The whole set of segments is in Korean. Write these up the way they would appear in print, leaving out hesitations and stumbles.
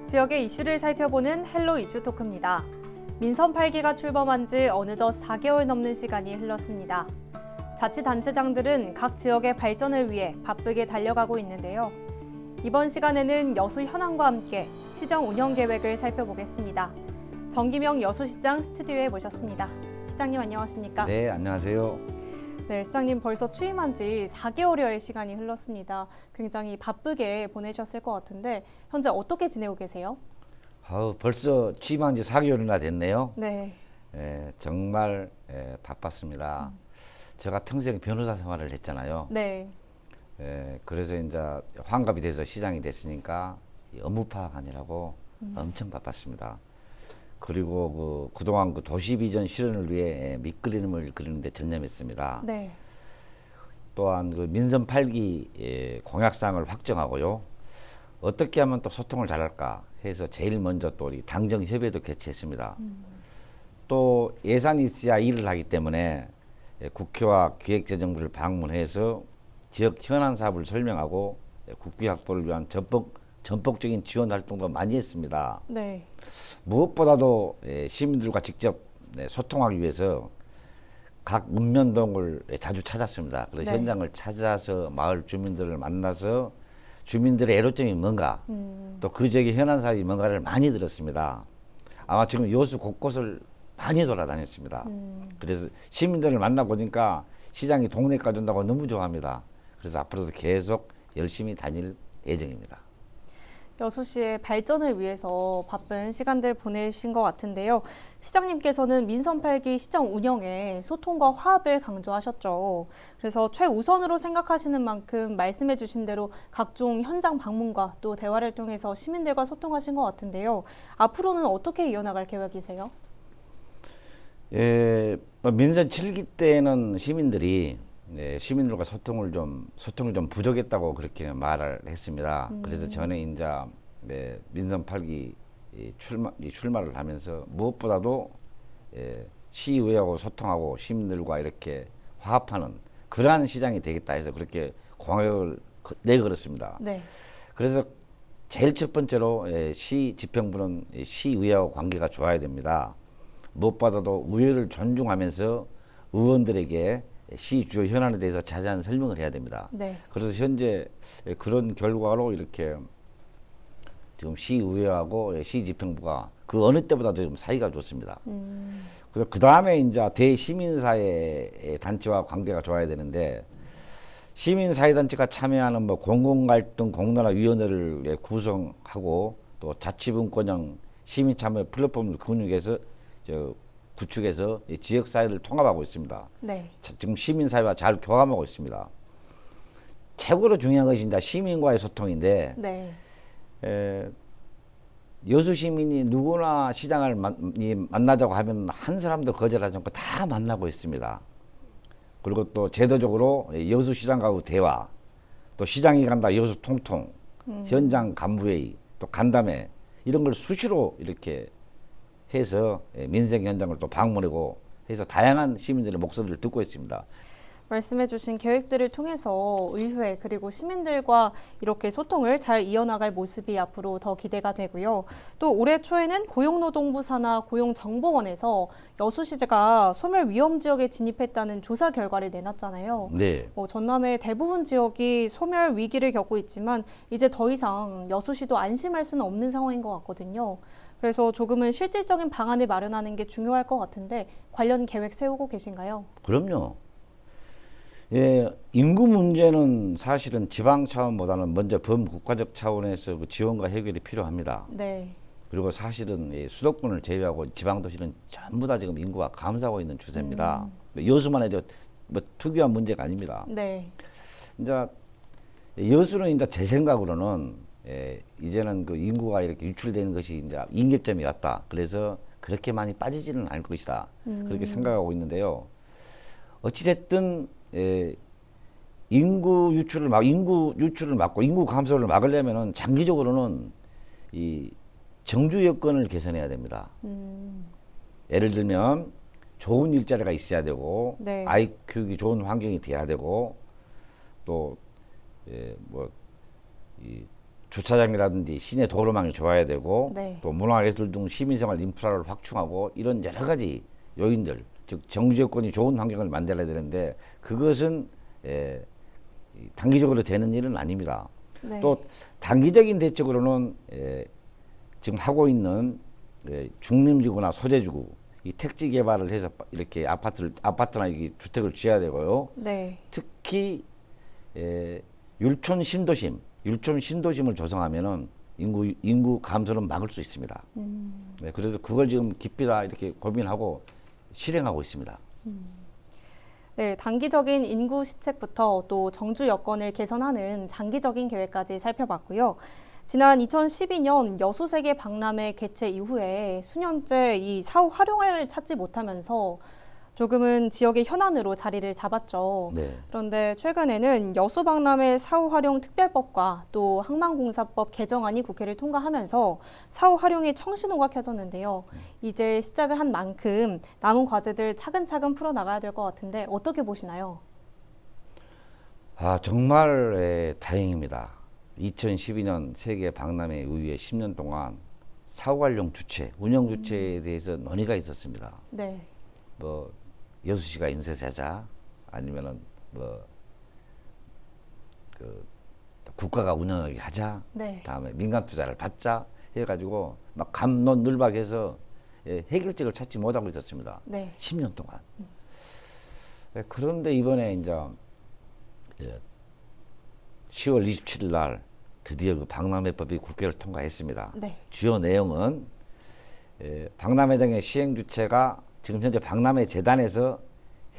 지역의 이슈를 살펴보는 헬로 이슈 토크입니다. 민선 8기가 출범한 지 어느덧 4개월 넘는 시간이 흘렀습니다. 자치단체장들은 각 지역의 발전을 위해 바쁘게 달려가고 있는데요. 이번 시간에는 여수 현황과 함께 시정 운영 계획을 살펴보겠습니다. 정기명 여수시장 스튜디오에 모셨습니다. 시장님 안녕하십니까? 네, 안녕하세요. 네, 시장님 벌써 취임한 지 4개월여의 시간이 흘렀습니다. 굉장히 바쁘게 보내셨을 것 같은데 현재 어떻게 지내고 계세요? 벌써 취임한 지 4개월이나 됐네요. 네. 정말 바빴습니다. 제가 평생 변호사 생활을 했잖아요. 네. 그래서 이제 환갑이 돼서 시장이 됐으니까 업무 파악하느라고 엄청 바빴습니다. 그리고 그동안 도시 비전 실현을 위해 밑그림을 그리는데 전념했습니다. 네. 또한 민선 8기 공약사항을 확정하고요. 어떻게 하면 또 소통을 잘할까 해서 제일 먼저 또 우리 당정협의회도 개최했습니다. 또 예산이 있어야 일을 하기 때문에 국회와 기획재정부를 방문해서 지역 현안 사업을 설명하고 국비 확보를 위한 전폭적인 지원 활동도 많이 했습니다. 네. 무엇보다도 시민들과 직접 소통하기 위해서 각 읍면동을 자주 찾았습니다. 그래서 네. 현장을 찾아서 마을 주민들을 만나서 주민들의 애로점이 뭔가 또 그 지역의 현안 사업이 뭔가를 많이 들었습니다. 아마 지금 여수 곳곳을 많이 돌아다녔습니다. 그래서 시민들을 만나보니까 시장이 동네까지 온다고 너무 좋아합니다. 그래서 앞으로도 계속 열심히 다닐 예정입니다. 여수시의 발전을 위해서 바쁜 시간들 보내신 것 같은데요. 시장님께서는 민선 8기 시정 운영에 소통과 화합을 강조하셨죠. 그래서 최우선으로 생각하시는 만큼 말씀해 주신 대로 각종 현장 방문과 또 대화를 통해서 시민들과 소통하신 것 같은데요. 앞으로는 어떻게 이어나갈 계획이세요? 민선 7기 때는 시민들이 시민들과 소통이 좀 부족했다고 그렇게 말을 했습니다. 그래서 저는 이제 민선 8기 출마를 하면서 무엇보다도 시의회하고 소통하고 시민들과 이렇게 화합하는 그러한 시장이 되겠다 해서 그렇게 공약을 내걸었습니다. 네. 그래서 제일 첫 번째로 시 집행부는 시의회하고 관계가 좋아야 됩니다. 무엇보다도 의회를 존중하면서 의원들에게 시 주요 현안에 대해서 자세한 설명을 해야 됩니다. 네. 그래서 현재 그런 결과로 이렇게 지금 시의회하고 시집행부가 그 어느 때보다도 좀 사이가 좋습니다. 그래서 그 다음에 이제 대시민사회 단체와 관계가 좋아야 되는데 시민사회단체가 참여하는 공공갈등 공론화위원회를 구성하고 또 자치분권형 시민참여 플랫폼을 구축해서 지역사회를 통합하고 있습니다. 네. 지금 시민사회와 잘 교감하고 있습니다. 최고로 중요한 것이 이제 시민과의 소통인데 네. 여수 시민이 누구나 시장을 만나자고 하면 한 사람도 거절하지 않고 다 만나고 있습니다. 그리고 또 제도적으로 여수시장과의 대화, 또 시장이 간다 여수 통통, 현장 간부회의, 또 간담회 이런 걸 수시로 이렇게 해서 민생 현장을 또 방문하고 해서 다양한 시민들의 목소리를 듣고 있습니다. 말씀해 주신 계획들을 통해서 의회 그리고 시민들과 이렇게 소통을 잘 이어나갈 모습이 앞으로 더 기대가 되고요. 또 올해 초에는 고용노동부 산하 고용정보원에서 여수시가 소멸 위험 지역에 진입했다는 조사 결과를 내놨잖아요. 네. 전남의 대부분 지역이 소멸 위기를 겪고 있지만 이제 더 이상 여수시도 안심할 수는 없는 상황인 것 같거든요. 그래서 조금은 실질적인 방안을 마련하는 게 중요할 것 같은데 관련 계획 세우고 계신가요? 그럼요. 인구 문제는 사실은 지방 차원보다는 먼저 범국가적 차원에서 그 지원과 해결이 필요합니다. 네. 그리고 사실은 수도권을 제외하고 지방 도시는 전부 다 지금 인구가 감소하고 있는 추세입니다. 여수만 해도 특유한 문제가 아닙니다. 네. 이제 여수는 이제 제 생각으로는 이제는 그 인구가 이렇게 유출되는 것이 이제 임계점이 왔다. 그래서 그렇게 많이 빠지지는 않을 것이다. 그렇게 생각하고 있는데요. 어찌됐든 인구 유출을 막고 인구 감소를 막으려면은 장기적으로는 이 정주 여건을 개선해야 됩니다. 예를 들면 좋은 일자리가 있어야 되고 네. 아이 교육이 좋은 환경이 돼야 되고 또 이 주차장이라든지 시내 도로망이 좋아야 되고 네. 또 문화예술 등 시민생활 인프라를 확충하고 이런 여러 가지 요인들, 즉 정치 여건이 좋은 환경을 만들어야 되는데 그것은 단기적으로 되는 일은 아닙니다. 네. 또 단기적인 대책으로는 지금 하고 있는 중림지구나 소재지구 이 택지 개발을 해서 이렇게 아파트나 이 주택을 지어야 되고요. 네. 특히 율촌 신도심을 조성하면은 인구 감소는 막을 수 있습니다. 네, 그래서 그걸 지금 깊이 다 이렇게 고민하고 실행하고 있습니다. 네, 단기적인 인구 시책부터 또 정주 여건을 개선하는 장기적인 계획까지 살펴봤고요. 지난 2012년 여수세계 박람회 개최 이후에 수년째 이 사후 활용을 찾지 못하면서 조금은 지역의 현안으로 자리를 잡았죠. 네. 그런데 최근에는 여수박람회 사후활용 특별법과 또 항만공사법 개정안이 국회를 통과하면서 사후활용의 청신호가 켜졌는데요. 이제 시작을 한 만큼 남은 과제들 차근차근 풀어나가야 될 것 같은데 어떻게 보시나요? 정말 다행입니다. 2012년 세계 박람회 이후에 10년 동안 사후활용 주체, 운영 주체에 대해서 논의가 있었습니다. 네. 뭐 여수시가 인쇄사자 아니면은 국가가 운영하게 하자. 네. 다음에 민간 투자를 받자 해가지고 막 감론을박해서 해결책을 찾지 못하고 있었습니다. 네. 10년 동안. 그런데 이번에 이제 10월 27일 날 드디어 그 박람회법이 국회를 통과했습니다. 네. 주요 내용은 박람회 등의 시행 주체가 지금 현재 박람회 재단에서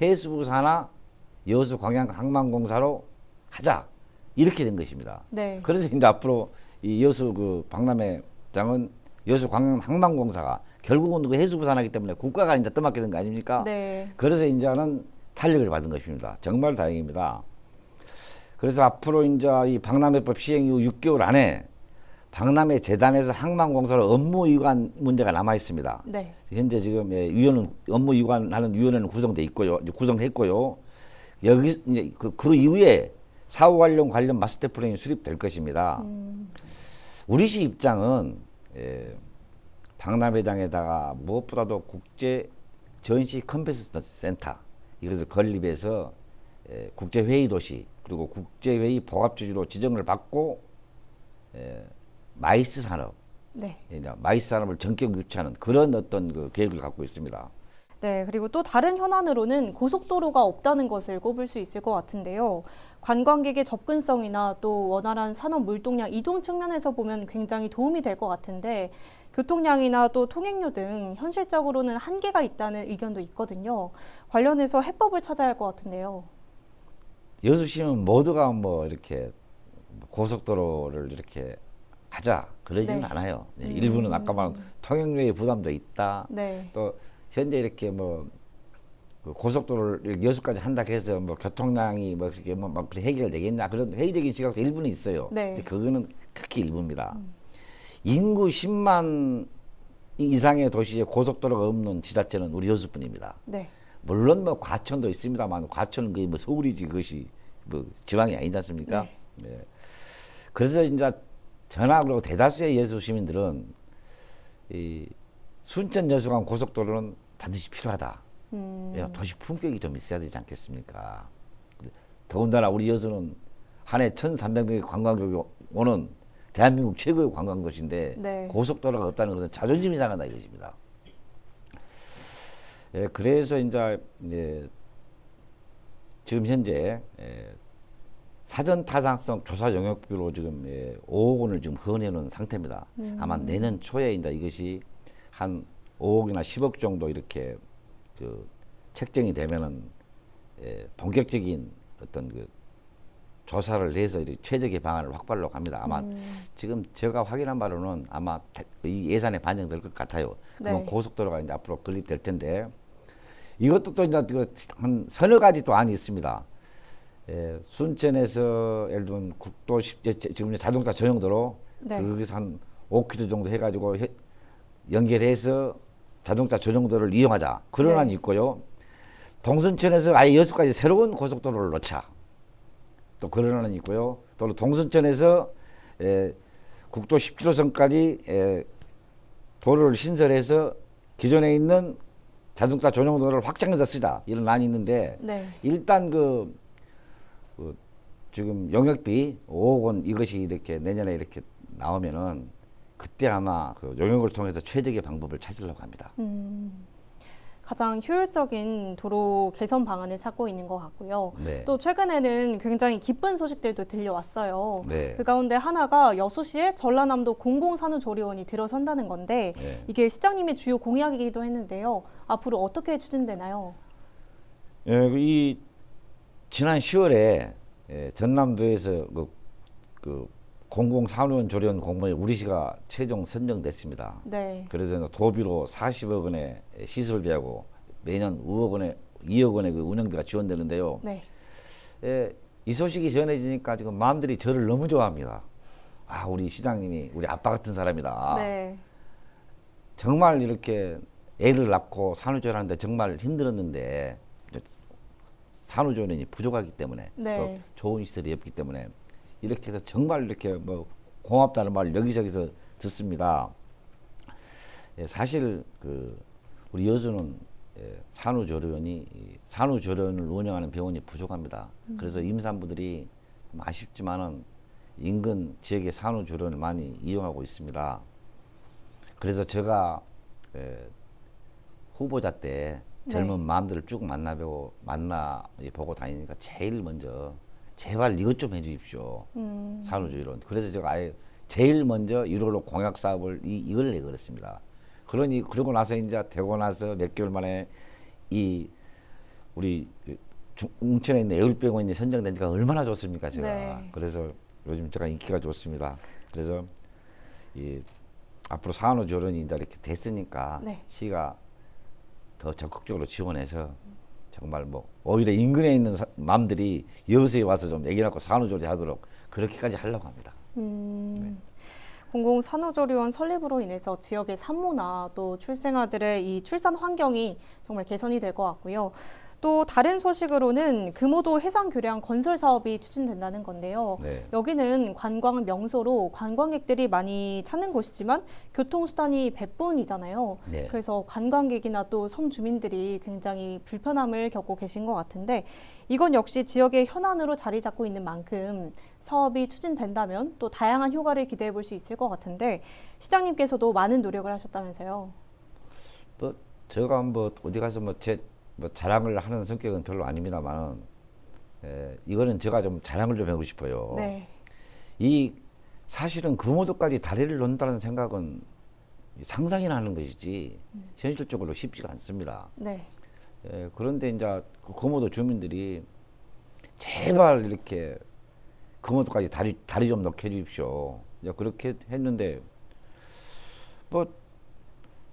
해수부 산하 여수광양항만공사로 하자 이렇게 된 것입니다. 네. 그래서 이제 앞으로 이 여수 그 박람회장은 여수광양항만공사가 결국은 그 해수부 산하이기 때문에 국가가 이제 떠맡게 된 거 아닙니까? 네. 그래서 이제는 탄력을 받은 것입니다. 정말 다행입니다. 그래서 앞으로 이제 이 박람회법 시행 이후 6개월 안에 박람회 재단에서 항만공사로 업무 이관 문제가 남아 있습니다. 네. 현재 지금 위원은 업무 이관하는 위원회는 구성돼 있고요, 구성했고요. 여기 이제 그 이후에 사후 관련 마스터 플랜이 수립될 것입니다. 우리 시 입장은 박람회장에다가 무엇보다도 국제 전시 컨퍼런스 센터 이것을 건립해서 국제 회의 도시 그리고 국제 회의 복합 주지로 지정을 받고 마이스 산업, 네. 마이스 산업을 전격 유치하는 그런 어떤 그 계획을 갖고 있습니다. 네, 그리고 또 다른 현안으로는 고속도로가 없다는 것을 꼽을 수 있을 것 같은데요. 관광객의 접근성이나 또 원활한 산업 물동량 이동 측면에서 보면 굉장히 도움이 될 것 같은데 교통량이나 또 통행료 등 현실적으로는 한계가 있다는 의견도 있거든요. 관련해서 해법을 찾아야 할 것 같은데요. 여수시는 모두가 뭐 이렇게 고속도로를 이렇게 하자 그러지는 네. 않아요. 일부는 아까 말한 통행료의 부담도 있다. 네. 또 현재 이렇게 뭐 그 고속도로를 여수까지 한다 해서 뭐 교통량이 뭐 그렇게 막 해결되겠냐 그런 회의적인 시각도 일부는 있어요. 네. 근데 그거는 극히 일부입니다. 인구 10만 이상의 도시에 고속도로가 없는 지자체는 우리 여수뿐입니다. 네. 물론 뭐 과천도 있습니다만 과천은 거의 뭐 서울이지 그것이 뭐 지방이 아니지 않습니까? 네. 그래서 이제 전학으로 대다수의 여수 시민들은 이 순천 여수간 고속도로는 반드시 필요하다. 도시 품격이 좀 있어야 되지 않겠습니까? 더군다나 우리 여수는 한 해 1,300명의 관광객이 오는 대한민국 최고의 관광도시인데 네. 고속도로가 없다는 것은 자존심이 상한다 이것입니다. 그래서 이제 지금 현재 사전 타당성 조사 영역비로 지금 5억 원을 지금 헌해 놓은 상태입니다. 아마 내년 초에 이제 이것이 한 5억이나 10억 정도 이렇게 그 책정이 되면은 본격적인 어떤 그 조사를 해서 최적의 방안을 확보하려고 합니다. 아마 지금 제가 확인한 바로는 아마 이 예산에 반영될 것 같아요. 그럼 네. 고속도로가 이제 앞으로 건립될 텐데 이것도 또 이제 한 서너 가지 또 안이 있습니다. 순천에서 예를 들면 국도 지금 자동차 전용도로 네. 거기서 한 5km 정도 해가지고 연결해서 자동차 전용도로를 이용하자 그런 네. 안이 있고요. 동순천에서 아예 여수까지 새로운 고속도로를 놓자 또 그런 안이 있고요. 또 동순천에서 국도 17호선까지 도로를 신설해서 기존에 있는 자동차 전용 도로를 확장해서 쓰자 이런 안이 있는데 네. 일단 지금 용역비 5억 원 이것이 이렇게 내년에 이렇게 나오면은 그때 아마 그 용역을 통해서 최적의 방법을 찾으려고 합니다. 가장 효율적인 도로 개선 방안을 찾고 있는 것 같고요. 네. 또 최근에는 굉장히 기쁜 소식들도 들려왔어요. 네. 그 가운데 하나가 여수시에 전라남도 공공산후조리원이 들어선다는 건데 네. 이게 시장님의 주요 공약이기도 했는데요. 앞으로 어떻게 추진되나요? 이 지난 10월에 전남도에서 그 공공산후원 조리원 공모에 우리시가 최종 선정됐습니다. 네. 그래서 도비로 40억 원의 시설비하고 매년 2억 원의 그 운영비가 지원되는데요. 네. 이 소식이 전해지니까 지금 마음들이 저를 너무 좋아합니다. 아, 우리 시장님이 우리 아빠 같은 사람이다. 네. 정말 이렇게 애를 낳고 산후조리하는데 정말 힘들었는데 산후조리원이 부족하기 때문에 네. 또 좋은 시설이 없기 때문에 이렇게 해서 정말 이렇게 뭐 고맙다는 말을 여기저기서 듣습니다. 사실 우리 여수는 산후조리원을 운영하는 병원이 부족합니다. 그래서 임산부들이 좀 아쉽지만은 인근 지역의 산후조리원을 많이 이용하고 있습니다. 그래서 제가 후보자 때 젊은 마음들을 쭉 만나보고 다니니까 제일 먼저 제발 이것 좀 해주십시오. 산후조리원. 그래서 제가 아예 제일 먼저 1월로 공약 사업을 이걸 내걸었습니다. 그러고 나서 이제 되고 나서 몇 개월 만에 우리 웅천에 있는 애울병원이 선정된 지가 얼마나 좋습니까, 제가. 네. 그래서 요즘 제가 인기가 좋습니다. 그래서 앞으로 산후조리원이 이제 이렇게 됐으니까 네. 시가 더 적극적으로 지원해서 정말 뭐 오히려 인근에 있는 맘들이 여수에 와서 좀 애기 낳고 산후조리 하도록 그렇게까지 하려고 합니다. 공공산후조리원 설립으로 인해서 지역의 산모나 또 출생아들의 이 출산 환경이 정말 개선이 될 것 같고요. 또 다른 소식으로는 금오도 해상교량 건설 사업이 추진된다는 건데요. 네. 여기는 관광 명소로 관광객들이 많이 찾는 곳이지만 교통수단이 배뿐이잖아요. 네. 그래서 관광객이나 또 섬 주민들이 굉장히 불편함을 겪고 계신 것 같은데 이건 역시 지역의 현안으로 자리 잡고 있는 만큼 사업이 추진된다면 또 다양한 효과를 기대해 볼 수 있을 것 같은데 시장님께서도 많은 노력을 하셨다면서요. 제가 어디 가서 제 자랑을 하는 성격은 별로 아닙니다만 이거는 제가 좀 자랑을 좀 하고 싶어요. 네. 사실은 금오도까지 다리를 놓는다는 생각은 상상이나 하는 것이지 현실적으로 쉽지가 않습니다. 네. 그런데 이제 그 금오도 주민들이 제발 이렇게 금오도까지 다리 좀 넣게 해주십시오. 이제 그렇게 했는데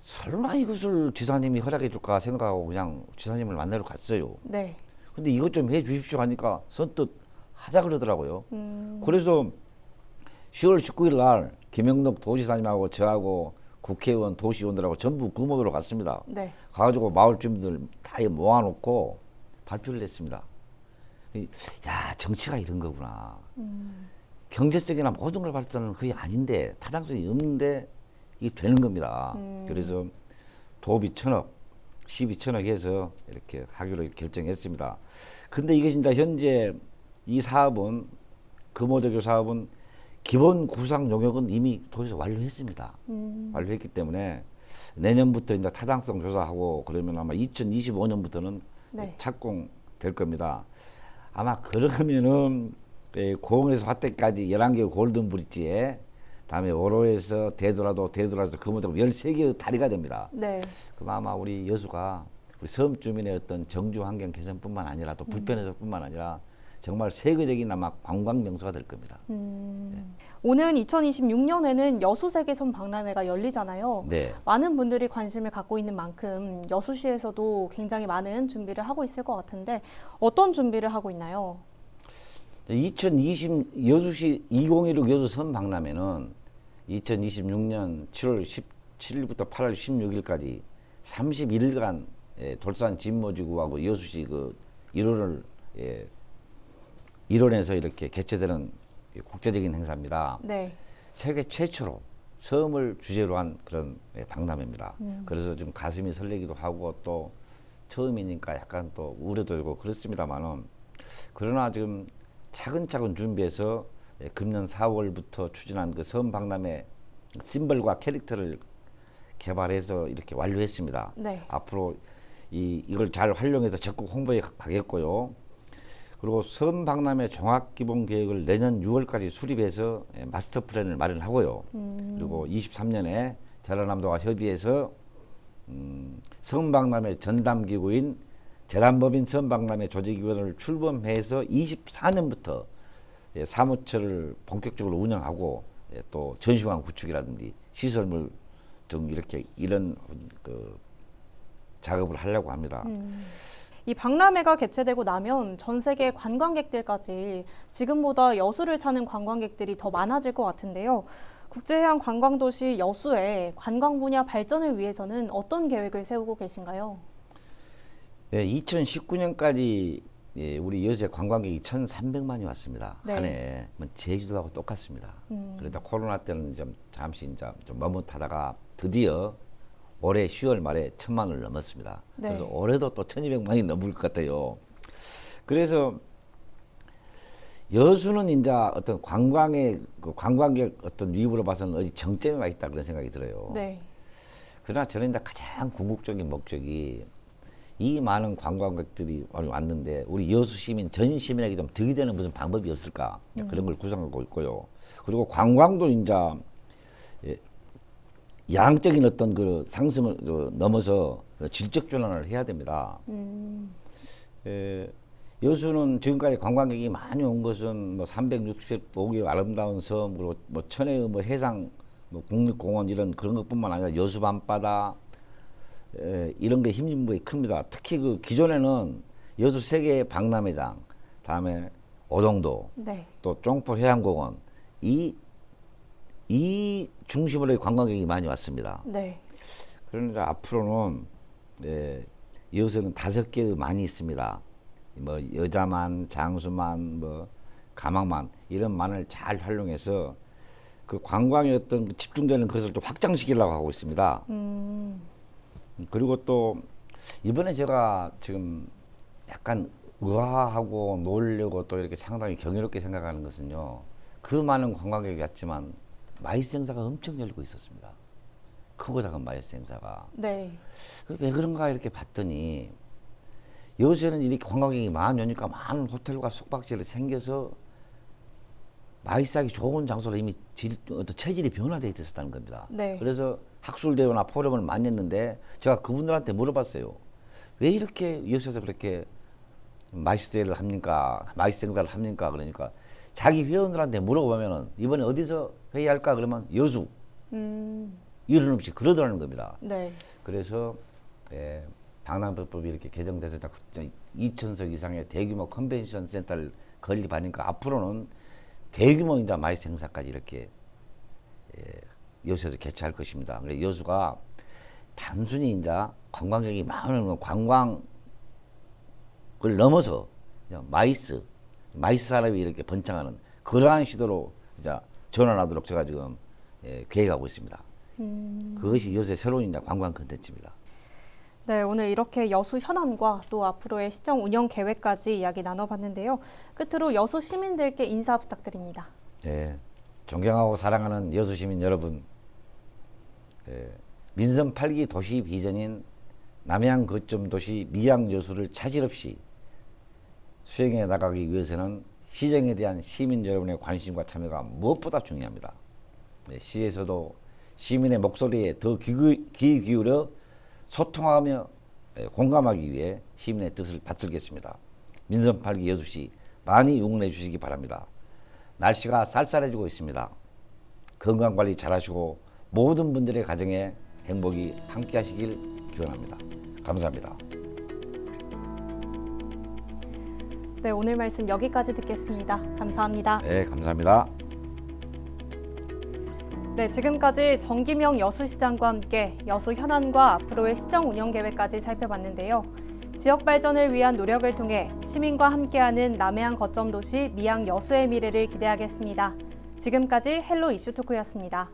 설마 이것을 지사님이 허락해 줄까 생각하고 그냥 지사님을 만나러 갔어요. 네. 근데 이것 좀 해 주십시오 하니까 선뜻 하자 그러더라고요. 그래서 10월 19일 날 김영덕 도지사님하고 저하고 국회의원 도시의원들하고 전부 금오도로 갔습니다. 네. 가가지고 마을 주민들 다 모아놓고 발표를 했습니다. 야, 정치가 이런 거구나. 경제성이나 모든 걸 발전은 그게 아닌데 타당성이 없는데 이게 되는 겁니다. 그래서 도비 1,000억, 시비 1,000억 해서 이렇게 하기로 결정했습니다. 근데 이게 진짜 현재 이 사업은 금오대교 사업은 기본 구상 용역은 이미 도에서 완료했습니다. 완료했기 때문에 내년부터 이제 타당성 조사하고 그러면 아마 2025년부터는 네. 착공될 겁니다. 아마 그러면은 공에서 화태까지 11개 골든 브릿지에 다음에 오로에서 대도라서 금오도로 13개의 다리가 됩니다. 네. 그럼 아마 우리 여수가 우리 섬 주민의 어떤 정주 환경 개선뿐만 아니라 또 불편해서뿐만 아니라 정말 세계적인 아마 관광 명소가 될 겁니다. 오는 2026년에는 여수세계섬 박람회가 열리잖아요. 네. 많은 분들이 관심을 갖고 있는 만큼 여수시에서도 굉장히 많은 준비를 하고 있을 것 같은데 어떤 준비를 하고 있나요? 여수시 2016 여수 섬 박람회는 2026년 7월 17일부터 8월 16일까지 31일간 돌산 진모지구하고 여수시 일원에서 이렇게 개최되는 국제적인 행사입니다. 네. 세계 최초로 섬을 주제로 한 그런 박람회입니다. 그래서 좀 가슴이 설레기도 하고 또 처음이니까 약간 또 우려도 되고 그렇습니다만은 그러나 지금 차근차근 준비해서 금년 4월부터 추진한 그 섬 박람회 심벌과 캐릭터를 개발해서 이렇게 완료했습니다. 네. 앞으로 이걸 잘 활용해서 적극 홍보에 가겠고요. 그리고 섬 박람회 종합 기본 계획을 내년 6월까지 수립해서 마스터 플랜을 마련하고요. 그리고 23년에 전라남도와 협의해서 섬 박람회 전담 기구인 재단법인 섬 박람회 조직위원회를 출범해서 24년부터 사무처를 본격적으로 운영하고 또 전시관 구축이라든지 시설물 등 이렇게 이런 그 작업을 하려고 합니다. 이 박람회가 개최되고 나면 전 세계 관광객들까지 지금보다 여수를 찾는 관광객들이 더 많아질 것 같은데요. 국제해양 관광도시 여수의 관광 분야 발전을 위해서는 어떤 계획을 세우고 계신가요? 2019년까지 우리 여수에 관광객이 1,300만이 왔습니다. 네. 한 해. 제주도하고 똑같습니다. 그러다 코로나 때는 잠시 좀 머뭇하다가 드디어 올해 10월 말에 1,000만을 넘었습니다. 네. 그래서 올해도 또 1,200만이 넘을 것 같아요. 그래서 여수는 이제 어떤 관광객 어떤 위입으로 봐서는 어디 정점에 와 있다 그런 생각이 들어요. 네. 그러나 저는 이제 가장 궁극적인 목적이 이 많은 관광객들이 왔는데 우리 여수 시민, 전 시민에게 좀 득이 되는 무슨 방법이 없을까 그런 걸 구상하고 있고요. 그리고 관광도 이제 양적인 어떤 그 상승을 넘어서 질적 전환을 해야 됩니다. 여수는 지금까지 관광객이 많이 온 것은 뭐 365개 아름다운 섬, 그리고 뭐 천혜의 뭐 해상, 뭐 국립공원 이런 그런 것뿐만 아니라 여수 밤바다 이런 게 힘입은 게 큽니다. 특히 그 기존에는 여수 세계 박람회장, 다음에 오동도, 네. 또 쫑포 해양공원 이 중심으로 관광객이 많이 왔습니다. 네. 그런데 앞으로는 여수는 5개의 만이 있습니다. 뭐 여자만, 장수만, 뭐 가망만 이런 만을 잘 활용해서 그 관광의 어떤 집중되는 것을 좀 확장시키려고 하고 있습니다. 그리고 또 이번에 제가 지금 약간 의아하고 놀려고 또 이렇게 상당히 경이롭게 생각하는 것은요. 그 많은 관광객이 왔지만 마이스 행사가 엄청 열리고 있었습니다. 크고 작은 마이스 행사가. 네. 왜 그런가 이렇게 봤더니 여수에는 이렇게 관광객이 많이 오니까 많은 호텔과 숙박지를 생겨서 마이스하기 좋은 장소로 이미 체질이 변화되어 있었다는 겁니다. 네. 그래서 학술대회나 포럼을 많이 했는데 제가 그분들한테 물어봤어요. 왜 이렇게 여수에서 그렇게 마이스 대회를 합니까? 마이스 행사를 합니까? 그러니까 자기 회원들한테 물어보면은 이번에 어디서 회의할까? 그러면 여수. 이런 없이 그러더라는 겁니다. 네. 그래서 박람회법이 이렇게 개정돼서 2,000석 이상의 대규모 컨벤션 센터를 건립하니까 앞으로는 대규모 이제 마이스 행사까지 이렇게 여수에서 개최할 것입니다. 그래서 여수가 단순히 이제 관광객이 많은 관광을 넘어서 마이스 산업이 이렇게 번창하는 그러한 시도로 이제 전환하도록 제가 지금 계획하고 있습니다. 그것이 여수의 새로운 이제 관광 콘텐츠입니다. 네, 오늘 이렇게 여수 현안과 또 앞으로의 시정 운영 계획까지 이야기 나눠봤는데요. 끝으로 여수 시민들께 인사 부탁드립니다. 네, 존경하고 사랑하는 여수 시민 여러분, 민선 8기 도시 비전인 남해안 거점 도시 미양 여수를 차질 없이 수행해 나가기 위해서는 시정에 대한 시민 여러분의 관심과 참여가 무엇보다 중요합니다. 시에서도 시민의 목소리에 더 귀 기울여 소통하며 공감하기 위해 시민의 뜻을 받들겠습니다. 민선 8기 여수시 많이 응원해 주시기 바랍니다. 날씨가 쌀쌀해지고 있습니다. 건강관리 잘하시고 모든 분들의 가정에 행복이 함께 하시길 기원합니다. 감사합니다. 네, 오늘 말씀 여기까지 듣겠습니다. 감사합니다. 네, 감사합니다. 네, 지금까지 정기명 여수시장과 함께 여수 현안과 앞으로의 시정 운영 계획까지 살펴봤는데요. 지역 발전을 위한 노력을 통해 시민과 함께하는 남해안 거점 도시 미양 여수의 미래를 기대하겠습니다. 지금까지 헬로 이슈 토크였습니다.